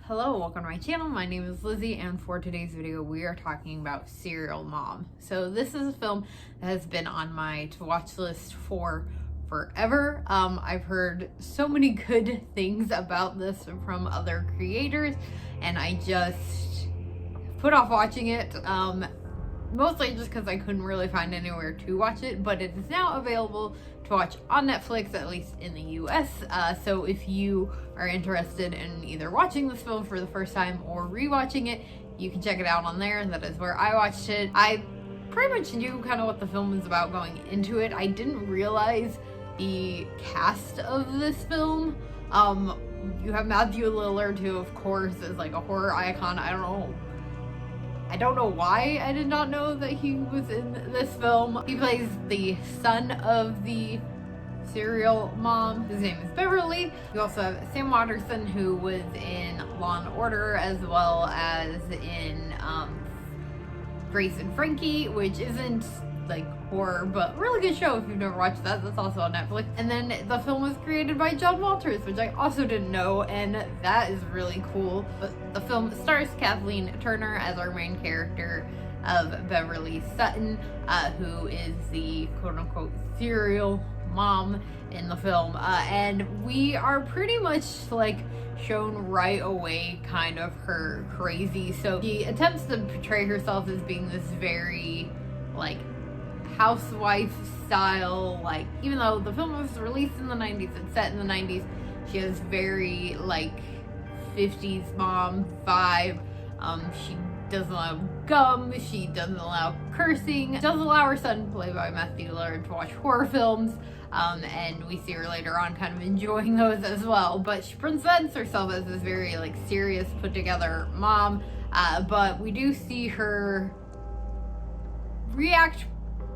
Hello, welcome to my channel. My name is Lizzie, and for today's video we are talking about Serial Mom. So this is a film that has been on my to-watch list for forever. I've heard so many good things about this from other creators, and I just put off watching it. Mostly just because I couldn't really find anywhere to watch it, but it is now available to watch on Netflix, at least in the US. So if you are interested in either watching this film for the first time or rewatching it, you can check it out on there. That is where I watched it. I pretty much knew kind of what the film was about going into it. I didn't realize the cast of this film. You have Matthew Lillard, who of course is like a horror icon. I don't know why I did not know that he was in this film. He plays the son of the serial mom. His name is Beverly. You also have Sam Waterston, who was in Law and Order, as well as in Grace and Frankie, which isn't like horror, but really good show if you've never watched that. That's also on Netflix. And then the film was created by John Walters, which I also didn't know, and that is really cool. But the film stars Kathleen Turner as our main character of Beverly Sutton, who is the quote-unquote serial mom in the film, and we are pretty much like shown right away kind of her crazy. So she attempts to portray herself as being this very like housewife style, like, even though the film was released in the 90s, it's set in the 90s, she has very like 50s mom vibe. She doesn't allow gum, she doesn't allow cursing, she doesn't allow her son, played by Matthew Lillard, to watch horror films, and we see her later on kind of enjoying those as well. But she presents herself as this very like serious, put together mom, but we do see her react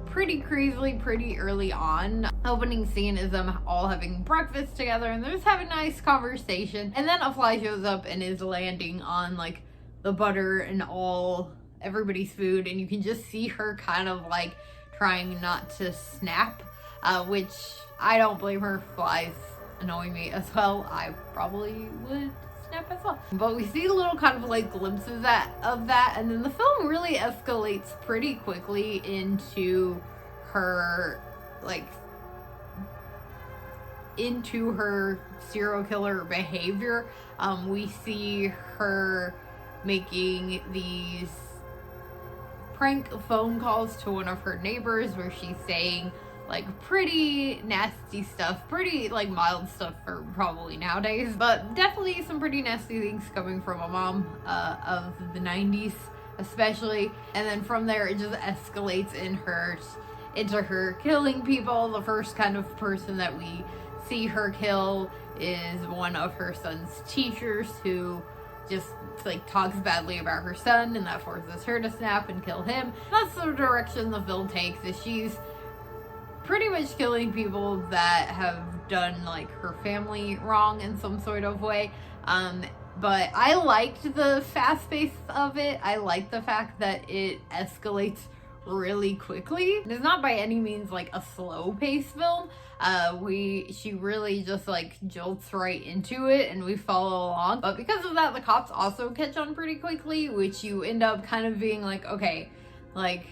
pretty crazily pretty early on. Opening scene is them all having breakfast together and they're just having a nice conversation, and then a fly shows up and is landing on like the butter and everybody's food, and you can just see her kind of like trying not to snap, which I don't blame her. Flies annoy me as well. I probably would snap as well. But we see little kind of like glimpses of that, and then the film really escalates pretty quickly into her serial killer behavior. We see her making these prank phone calls to one of her neighbors where she's saying like pretty nasty stuff, pretty like mild stuff for probably nowadays, but definitely some pretty nasty things coming from a mom of the 90s especially. And then from there it just escalates into her killing people. The first kind of person that we see her kill is one of her son's teachers, who just like talks badly about her son, and that forces her to snap and kill him. That's the direction the film takes, is she's pretty much killing people that have done like her family wrong in some sort of way. But I liked the fast pace of it. I like the fact that it escalates really quickly. It's not by any means like a slow paced film. She really just like jolts right into it and we follow along. But because of that, the cops also catch on pretty quickly, which you end up kind of being like, okay, like,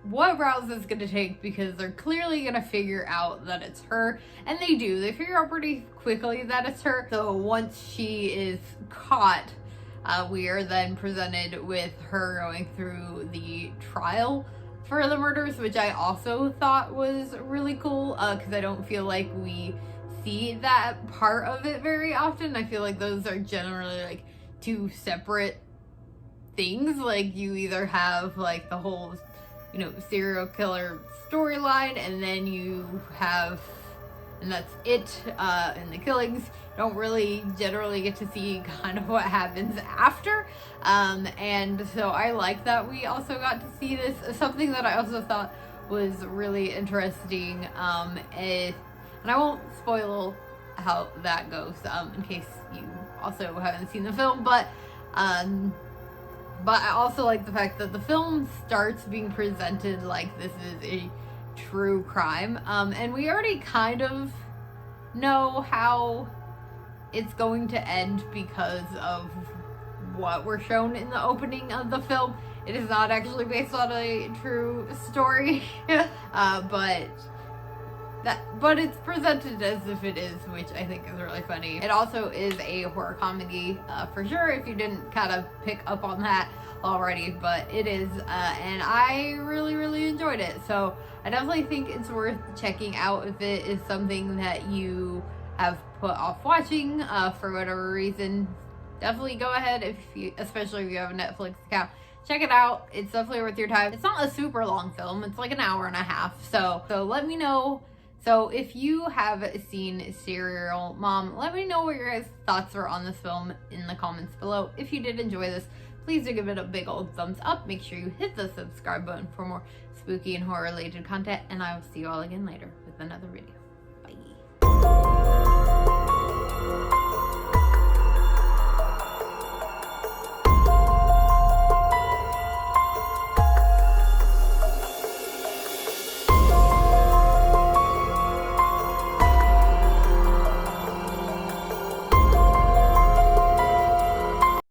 what route is this gonna take? Because they're clearly gonna figure out that it's her, and they do. They figure out pretty quickly that it's her. So once she is caught, we are then presented with her going through the trial for the murders, which I also thought was really cool, because I don't feel like we see that part of it very often. I feel like those are generally like two separate things. Like you either have like the whole serial killer storyline, and then you have, and that's it, and the killings. Don't really generally get to see kind of what happens after, and so I like that we also got to see this. Something that I also thought was really interesting, and I won't spoil how that goes in case you also haven't seen the film, but I also like the fact that the film starts being presented like this is a true crime, and we already kind of know how it's going to end because of what we're shown in the opening of the film. It is not actually based on a true story, but it's presented as if it is, which I think is really funny. It also is a horror comedy, for sure, if you didn't kind of pick up on that already, but it is, and I really, really enjoyed it. So I definitely think it's worth checking out if it is something that you have put off watching, for whatever reason. Definitely go ahead, especially if you have a Netflix account. Check it out. It's definitely worth your time. It's not a super long film. It's like an hour and a half. So let me know. So if you have seen Serial Mom, let me know what your guys' thoughts are on this film in the comments below. If you did enjoy this, please do give it a big old thumbs up. Make sure you hit the subscribe button for more spooky and horror related content. And I will see you all again later with another video.